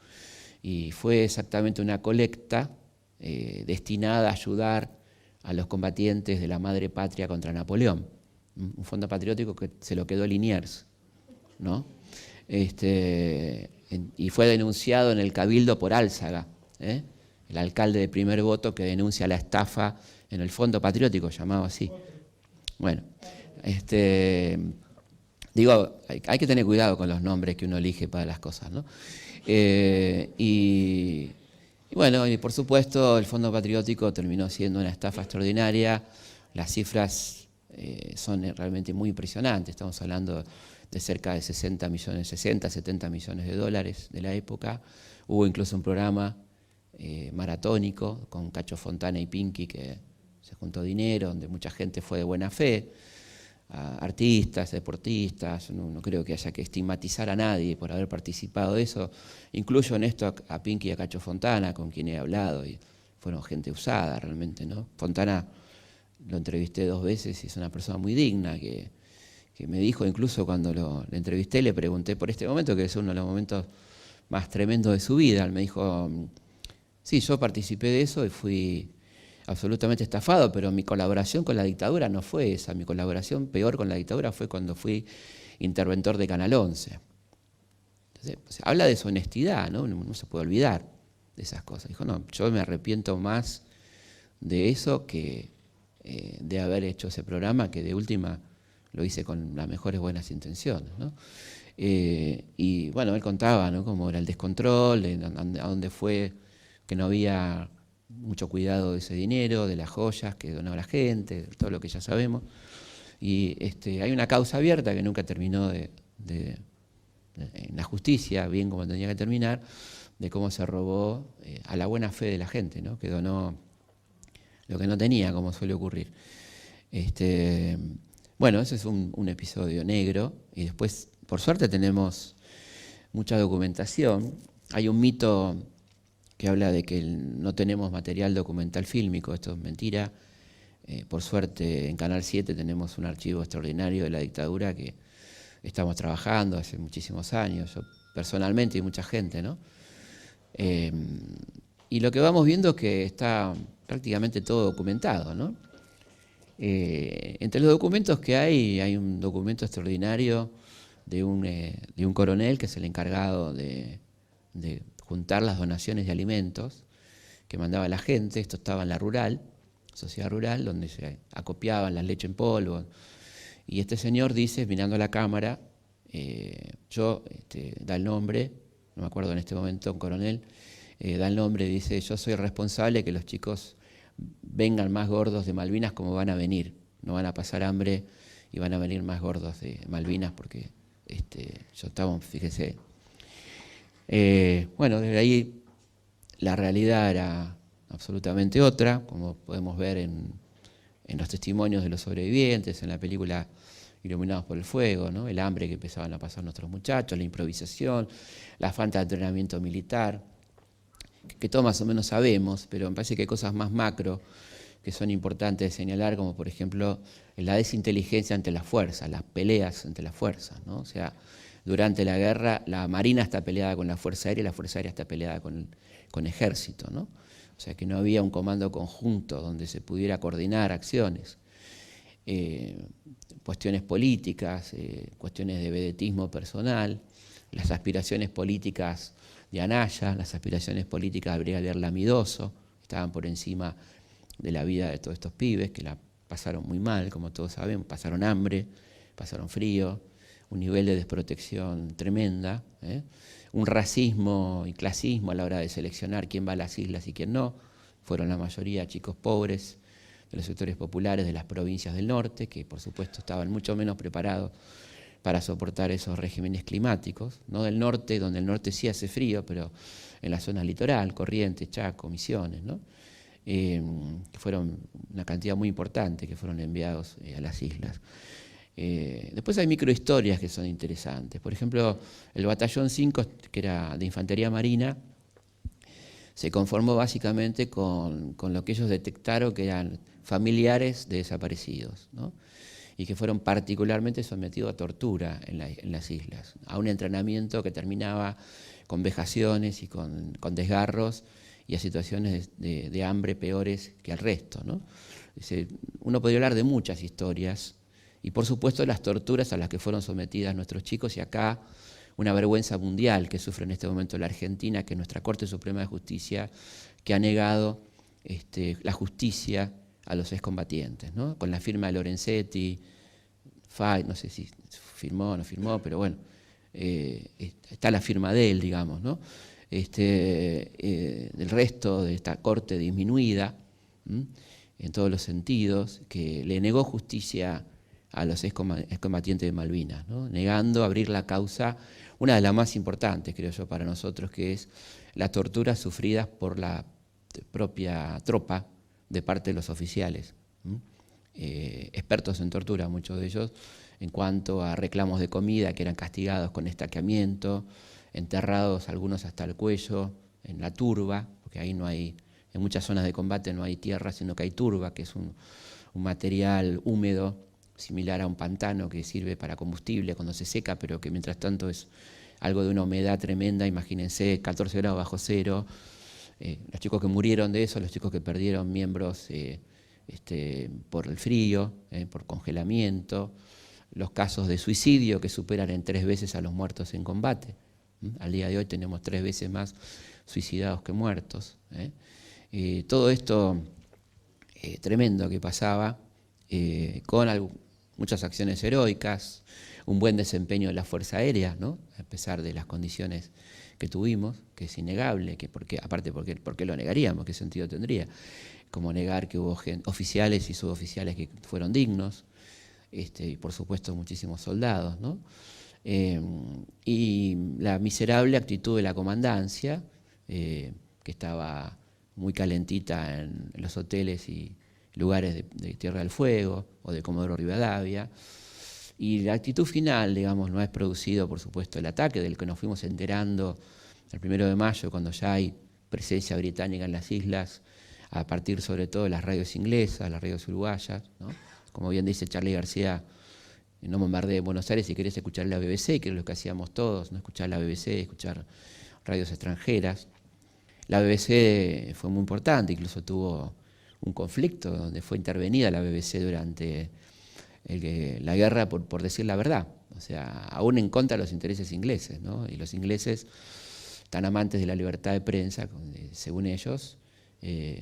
y fue exactamente una colecta destinada a ayudar a los combatientes de la madre patria contra Napoleón. Un fondo patriótico que se lo quedó Liniers, ¿no? Y fue denunciado en el Cabildo por Álzaga, el alcalde de primer voto que denuncia la estafa en el fondo patriótico, llamado así. Bueno, digo, hay que tener cuidado con los nombres que uno elige para las cosas, ¿no? Y por supuesto el fondo patriótico terminó siendo una estafa extraordinaria. Las cifras son realmente muy impresionantes. Estamos hablando de cerca de 60, 70 millones de dólares de la época. Hubo incluso un programa maratónico con Cacho Fontana y Pinky, que se juntó dinero, donde mucha gente fue de buena fe, artistas, deportistas. No creo que haya que estigmatizar a nadie por haber participado de eso. Incluyo en esto a Pinky y a Cacho Fontana, con quien he hablado, y fueron gente usada realmente, ¿no? Fontana lo entrevisté 2 veces y es una persona muy digna, que me dijo, incluso cuando le entrevisté, le pregunté por este momento, que es uno de los momentos más tremendos de su vida. Él me dijo, sí, yo participé de eso y fui absolutamente estafado, pero mi colaboración con la dictadura no fue esa. Mi colaboración peor con la dictadura fue cuando fui interventor de Canal 11. Entonces, pues, habla de su honestidad, ¿no? No se puede olvidar de esas cosas. Dijo, no, yo me arrepiento más de eso que de haber hecho ese programa, que de última lo hice con las mejores buenas intenciones, ¿no? Y bueno, él contaba, ¿no?, cómo era el descontrol, a dónde fue, que no había mucho cuidado de ese dinero, de las joyas que donaba la gente, todo lo que ya sabemos. Y hay una causa abierta que nunca terminó en la justicia, bien como tenía que terminar, de cómo se robó a la buena fe de la gente, ¿no?, que donó lo que no tenía, como suele ocurrir. Bueno, ese es un episodio negro, y después, por suerte, tenemos mucha documentación. Hay un mito que habla de que no tenemos material documental fílmico. Esto es mentira. Por suerte, en Canal 7 tenemos un archivo extraordinario de la dictadura que estamos trabajando hace muchísimos años, yo personalmente y mucha gente, ¿no? Y lo que vamos viendo es que está prácticamente todo documentado, ¿no? Entre los documentos que hay un documento extraordinario de un coronel que es el encargado de juntar las donaciones de alimentos que mandaba la gente. Esto estaba en la rural, sociedad rural, donde se acopiaban las leches en polvo. Y este señor dice, mirando a la cámara, da el nombre, no me acuerdo en este momento, un coronel, da el nombre y dice, yo soy responsable de que los chicos vengan más gordos de Malvinas como van a venir. No van a pasar hambre y van a venir más gordos de Malvinas porque yo estaba, fíjese. Bueno, desde ahí la realidad era absolutamente otra, como podemos ver en los testimonios de los sobrevivientes, en la película Iluminados por el Fuego, ¿no? El hambre que empezaban a pasar nuestros muchachos, la improvisación, la falta de entrenamiento militar, que todos más o menos sabemos, pero me parece que hay cosas más macro que son importantes de señalar, como por ejemplo la desinteligencia ante las fuerzas, las peleas entre las fuerzas, ¿no? O sea, durante la guerra la Marina está peleada con la Fuerza Aérea y la Fuerza Aérea está peleada con Ejército, ¿no? O sea, que no había un comando conjunto donde se pudiera coordinar acciones. Cuestiones políticas, cuestiones de vedetismo personal, las aspiraciones políticas de Anaya, las aspiraciones políticas de Brigadier Lamidoso, estaban por encima de la vida de todos estos pibes, que la pasaron muy mal, como todos sabemos, pasaron hambre, pasaron frío, un nivel de desprotección tremenda, un racismo y clasismo a la hora de seleccionar quién va a las islas y quién no. Fueron la mayoría chicos pobres de los sectores populares de las provincias del norte, que por supuesto estaban mucho menos preparados para soportar esos regímenes climáticos, no del norte, donde el norte sí hace frío, pero en la zona litoral, Corrientes, Chaco, Misiones, ¿no? Fueron una cantidad muy importante que fueron enviados a las islas. Después hay microhistorias que son interesantes. Por ejemplo, el Batallón 5, que era de Infantería Marina, se conformó básicamente con lo que ellos detectaron que eran familiares de desaparecidos, ¿no? Y que fueron particularmente sometidos a tortura en las islas, a un entrenamiento que terminaba con vejaciones y con desgarros y a situaciones de hambre peores que el resto, ¿no? Uno podría hablar de muchas historias y por supuesto las torturas a las que fueron sometidas nuestros chicos, y acá una vergüenza mundial que sufre en este momento la Argentina, que nuestra Corte Suprema de Justicia, que ha negado la justicia a los excombatientes, ¿no? Con la firma de Lorenzetti, no sé si firmó o no firmó, pero bueno, está la firma de él, digamos, ¿no? Del resto de esta Corte disminuida, en todos los sentidos, que le negó justicia a los excombatientes de Malvinas, ¿no? Negando abrir la causa, una de las más importantes, creo yo, para nosotros, que es las torturas sufridas por la propia tropa de parte de los oficiales, expertos en tortura, muchos de ellos, en cuanto a reclamos de comida, que eran castigados con estaqueamiento, enterrados algunos hasta el cuello, en la turba, porque ahí no hay, en muchas zonas de combate no hay tierra, sino que hay turba, que es un material húmedo, similar a un pantano que sirve para combustible cuando se seca, pero que mientras tanto es algo de una humedad tremenda. Imagínense, 14 grados bajo cero, los chicos que murieron de eso, los chicos que perdieron miembros por el frío, por congelamiento, los casos de suicidio que superan en 3 veces a los muertos en combate. Al día de hoy tenemos 3 veces más suicidados que muertos. Todo esto tremendo que pasaba, con muchas acciones heroicas, un buen desempeño de la Fuerza Aérea, ¿no? A pesar de las condiciones que tuvimos, que es innegable, que aparte, ¿por qué lo negaríamos? ¿Qué sentido tendría? Como negar que hubo oficiales y suboficiales que fueron dignos, y por supuesto muchísimos soldados, ¿no? Y la miserable actitud de la comandancia, que estaba muy calentita en los hoteles y lugares de Tierra del Fuego o de Comodoro Rivadavia. Y la actitud final, digamos, no es producido, por supuesto, el ataque del que nos fuimos enterando el 1 de mayo, cuando ya hay presencia británica en las islas, a partir sobre todo de las radios inglesas, las radios uruguayas, ¿no? Como bien dice Charly García, no bombardee Buenos Aires si querés escuchar la BBC, que es lo que hacíamos todos, no escuchar la BBC, escuchar radios extranjeras. La BBC fue muy importante, incluso tuvo un conflicto donde fue intervenida la BBC durante la guerra por decir la verdad, o sea, aún en contra de los intereses ingleses, ¿no? Y los ingleses, tan amantes de la libertad de prensa, según ellos,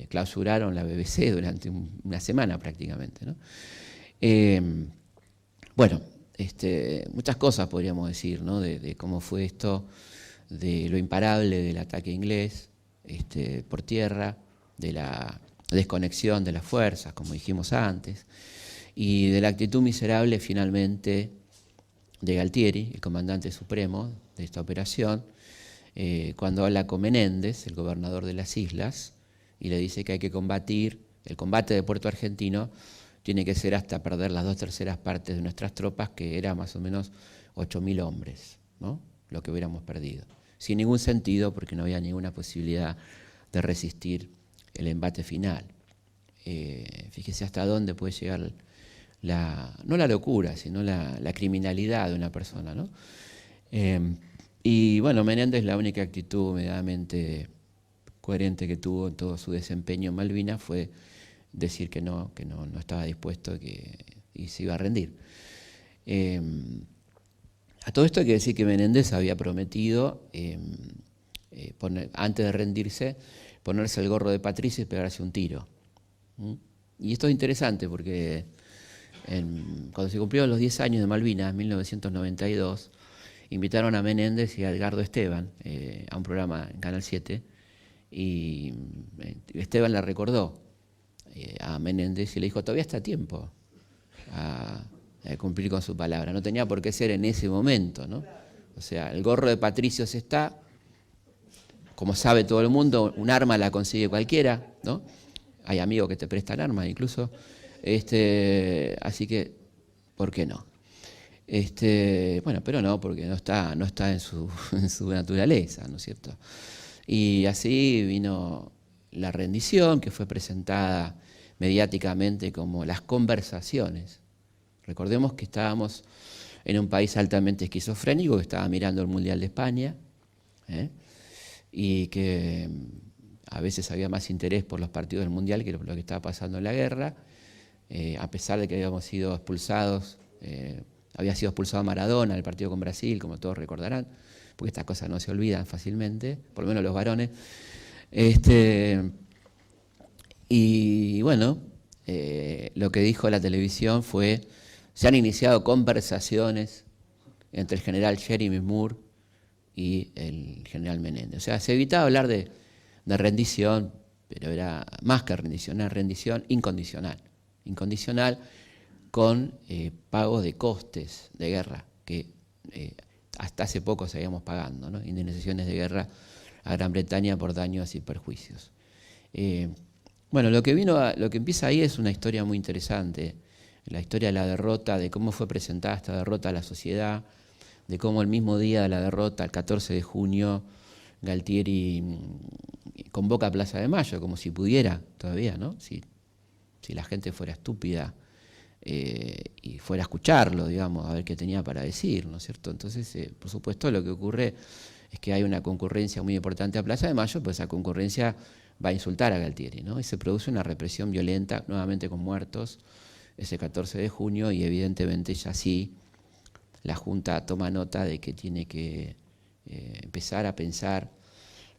clausuraron la BBC durante una semana prácticamente, ¿no? Bueno, muchas cosas podríamos decir, ¿no? De cómo fue esto, de lo imparable del ataque inglés por tierra, de la desconexión de las fuerzas, como dijimos antes, y de la actitud miserable finalmente de Galtieri, el comandante supremo de esta operación, cuando habla con Menéndez, el gobernador de las islas, y le dice que hay que combatir, el combate de Puerto Argentino tiene que ser hasta perder las 2/3 partes de nuestras tropas, que era más o menos 8.000 hombres, ¿no? Lo que hubiéramos perdido. Sin ningún sentido, porque no había ninguna posibilidad de resistir el embate final. Fíjese hasta dónde puede llegar no la locura, sino la criminalidad de una persona, ¿no? Y bueno, Menéndez, la única actitud medianamente coherente que tuvo en todo su desempeño en Malvinas fue decir que no estaba dispuesto y se iba a rendir. A todo esto hay que decir que Menéndez había prometido, antes de rendirse, ponerse el gorro de Patricio y pegarse un tiro. Y esto es interesante porque cuando se cumplieron los 10 años de Malvinas, en 1992, invitaron a Menéndez y a Edgardo Esteban a un programa en Canal 7, y Esteban le recordó a Menéndez y le dijo: todavía está a tiempo a cumplir con su palabra, no tenía por qué ser en ese momento, ¿no? O sea, el gorro de Patricios está, como sabe todo el mundo, un arma la consigue cualquiera, ¿no? Hay amigos que te prestan armas incluso, así que, ¿por qué no? Bueno, pero no, porque no está en su naturaleza, ¿no es cierto? Y así vino la rendición, que fue presentada mediáticamente como las conversaciones. Recordemos que estábamos en un país altamente esquizofrénico, que estaba mirando el Mundial de España, y que a veces había más interés por los partidos del Mundial que lo que estaba pasando en la guerra, a pesar de que habíamos sido expulsados, había sido expulsado Maradona del partido con Brasil, como todos recordarán, porque estas cosas no se olvidan fácilmente, por lo menos los varones. Y bueno, lo que dijo la televisión fue: se han iniciado conversaciones entre el general Jeremy Moore y el general Menéndez. O sea, se evitaba hablar de rendición, pero era más que rendición, era rendición incondicional. Incondicional con pago de costes de guerra, que hasta hace poco seguíamos pagando, ¿no? Indemnizaciones de guerra a Gran Bretaña por daños y perjuicios. Bueno, lo que empieza ahí es una historia muy interesante, la historia de la derrota, de cómo fue presentada esta derrota a la sociedad, de cómo el mismo día de la derrota, el 14 de junio, Galtieri convoca a Plaza de Mayo, como si pudiera todavía, ¿no? Si la gente fuera estúpida y fuera a escucharlo, digamos, a ver qué tenía para decir, ¿no es cierto? Entonces, por supuesto, lo que ocurre es que hay una concurrencia muy importante a Plaza de Mayo, pues esa concurrencia va a insultar a Galtieri, ¿no? Y se produce una represión violenta, nuevamente con muertos, ese 14 de junio, y evidentemente ya sí la Junta toma nota de que tiene que empezar a pensar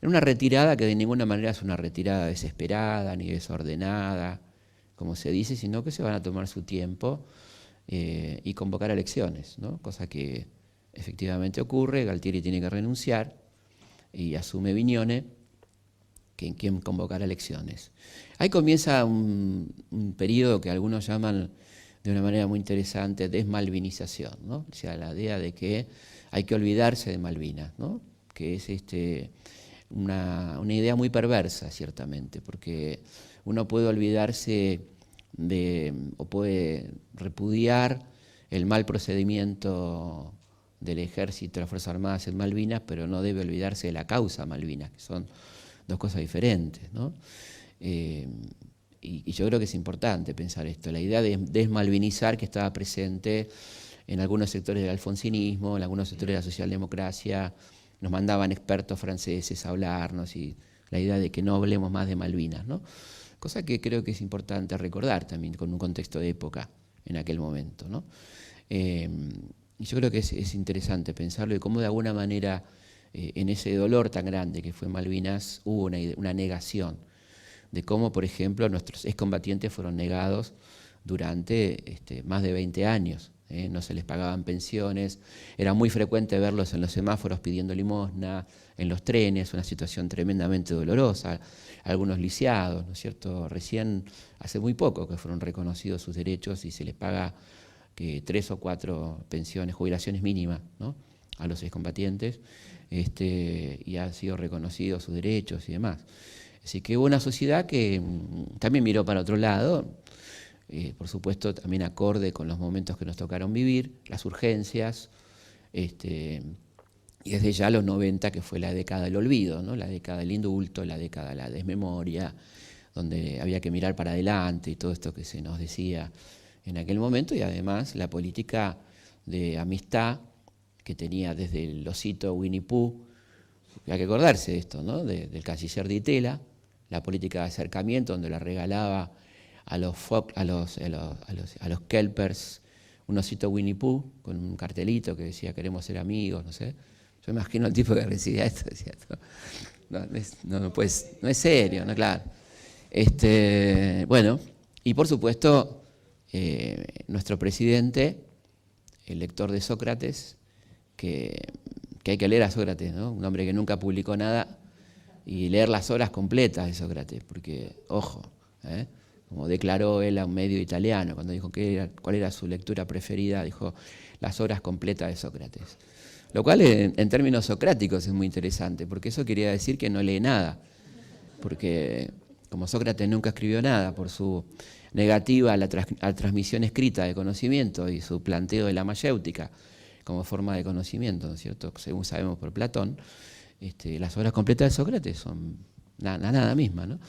en una retirada que de ninguna manera es una retirada desesperada ni desordenada, como se dice, sino que se van a tomar su tiempo y convocar elecciones, ¿no? Cosa que efectivamente ocurre. Galtieri tiene que renunciar y asume Viñone, quien convocará elecciones. Ahí comienza un periodo que algunos llaman de una manera muy interesante desmalvinización, ¿no? O sea, la idea de que hay que olvidarse de Malvinas, ¿no? Que es una idea muy perversa, ciertamente, porque uno puede olvidarse o puede repudiar el mal procedimiento del ejército, de las Fuerzas Armadas en Malvinas, pero no debe olvidarse de la causa Malvinas, que son dos cosas diferentes, ¿no? Y yo creo que es importante pensar esto, la idea de desmalvinizar, que estaba presente en algunos sectores del alfonsinismo, en algunos sectores de la socialdemocracia. Nos mandaban expertos franceses a hablarnos, y la idea de que no hablemos más de Malvinas, ¿no? Cosa que creo que es importante recordar también con un contexto de época en aquel momento, ¿no? Y yo creo que es interesante pensarlo, y cómo de alguna manera en ese dolor tan grande que fue Malvinas hubo una negación de cómo, por ejemplo, nuestros excombatientes fueron negados durante más de 20 años. No se les pagaban pensiones, era muy frecuente verlos en los semáforos pidiendo limosna, en los trenes, una situación tremendamente dolorosa, algunos lisiados, ¿no es cierto? Recién, hace muy poco que fueron reconocidos sus derechos y se les paga 3 o 4 pensiones, jubilaciones mínimas, ¿no?, a los excombatientes, y han sido reconocidos sus derechos y demás. Así que hubo una sociedad que también miró para otro lado, por supuesto también acorde con los momentos que nos tocaron vivir, las urgencias, y desde ya los 90, que fue la década del olvido, ¿no? La década del indulto, la década de la desmemoria, donde había que mirar para adelante y todo esto que se nos decía en aquel momento, y además la política de amistad que tenía desde el osito Winnie Pooh, hay que acordarse de esto, ¿no? Del canciller Di Tella, la política de acercamiento donde le regalaba a los kelpers un osito Winnie Pooh con un cartelito que decía queremos ser amigos, no sé. Yo imagino al tipo que recibía esto, decía, no es serio, no, claro. Bueno, y por supuesto, nuestro presidente, el lector de Sócrates, que hay que leer a Sócrates, ¿no? Un hombre que nunca publicó nada, y leer las obras completas de Sócrates, porque, ojo, como declaró él a un medio italiano, cuando dijo cuál era su lectura preferida, dijo las obras completas de Sócrates. Lo cual en términos socráticos es muy interesante, porque eso quería decir que no lee nada, porque como Sócrates nunca escribió nada por su negativa a la transmisión escrita de conocimiento y su planteo de la mayéutica como forma de conocimiento, ¿no es cierto?, según sabemos por Platón, las obras completas de Sócrates son nada misma, ¿no?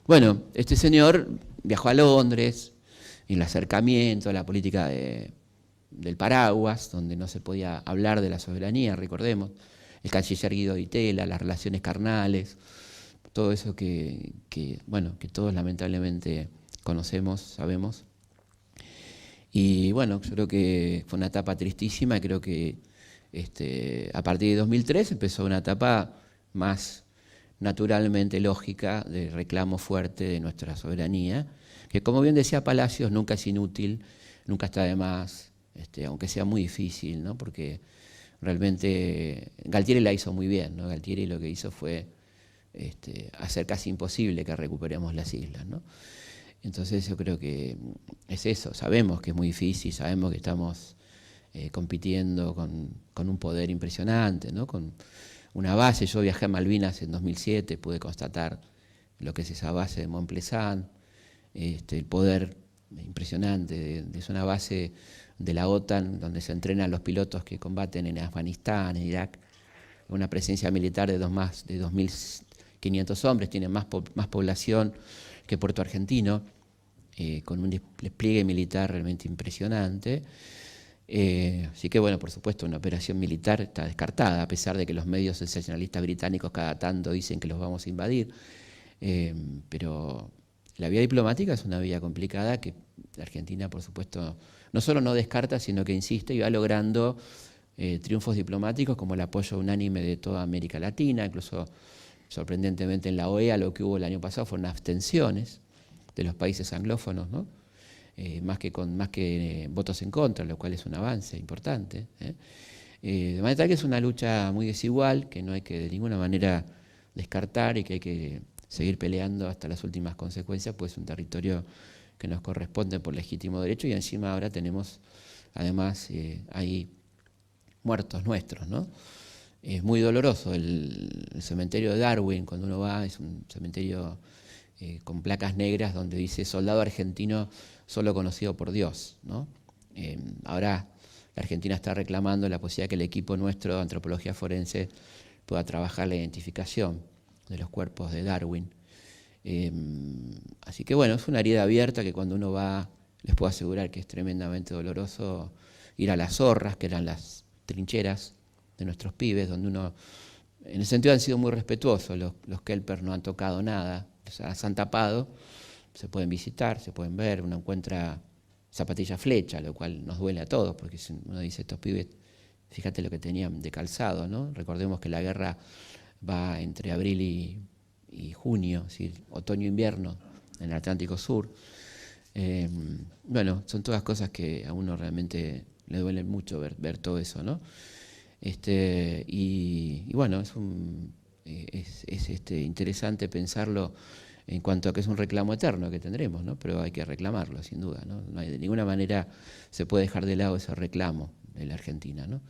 Bueno, este señor viajó a Londres, y el acercamiento a la política del paraguas, donde no se podía hablar de la soberanía, recordemos, el canciller Guido Di Tella, las relaciones carnales, todo eso que todos lamentablemente conocemos, sabemos. Y bueno, yo creo que fue una etapa tristísima, y creo que a partir de 2003 empezó una etapa más naturalmente lógica de reclamo fuerte de nuestra soberanía, que como bien decía Palacios, nunca es inútil, nunca está de más, aunque sea muy difícil, ¿no? Porque realmente Galtieri la hizo muy bien, ¿no? Galtieri lo que hizo fue hacer casi imposible que recuperemos las islas, ¿no? Entonces yo creo que es eso, sabemos que es muy difícil, sabemos que estamos compitiendo con un poder impresionante, ¿no? Con una base. Yo viajé a Malvinas en 2007, pude constatar lo que es esa base de Montplezán, el poder impresionante, es una base de la OTAN donde se entrenan los pilotos que combaten en Afganistán, en Irak, una presencia militar de más de 2.500 hombres, tiene más población que Puerto Argentino, con un despliegue militar realmente impresionante. Así que bueno, por supuesto, una operación militar está descartada, a pesar de que los medios sensacionalistas británicos cada tanto dicen que los vamos a invadir, pero la vía diplomática es una vía complicada que la Argentina, por supuesto, no solo no descarta, sino que insiste y va logrando triunfos diplomáticos como el apoyo unánime de toda América Latina, incluso sorprendentemente en la OEA lo que hubo el año pasado fueron abstenciones de los países anglófonos, ¿no? Más que votos en contra, lo cual es un avance importante. De manera tal que es una lucha muy desigual, que no hay que de ninguna manera descartar y que hay que seguir peleando hasta las últimas consecuencias, pues es un territorio que nos corresponde por legítimo derecho, y encima ahora tenemos, además, hay muertos nuestros, ¿no? Es muy doloroso el cementerio de Darwin, cuando uno va, es un cementerio con placas negras donde dice soldado argentino solo conocido por Dios, ¿no? Ahora la Argentina está reclamando la posibilidad que el equipo nuestro de antropología forense pueda trabajar la identificación de los cuerpos de Darwin. Así que bueno, es una herida abierta que cuando uno va, les puedo asegurar que es tremendamente doloroso ir a las zorras, que eran las trincheras de nuestros pibes, donde uno, en el sentido han sido muy respetuosos, los kelpers no han tocado nada, o sea, se han tapado, se pueden visitar, se pueden ver, uno encuentra zapatillas flecha, lo cual nos duele a todos, porque uno dice, estos pibes, fíjate lo que tenían de calzado, ¿no? Recordemos que la guerra va entre abril y junio, es decir, otoño-invierno en el Atlántico Sur. Bueno, son todas cosas que a uno realmente le duelen mucho ver todo eso, ¿no? Y bueno, es interesante pensarlo en cuanto a que es un reclamo eterno que tendremos, ¿no? Pero hay que reclamarlo, sin duda, ¿no? No hay, de ninguna manera se puede dejar de lado ese reclamo de la Argentina, ¿no?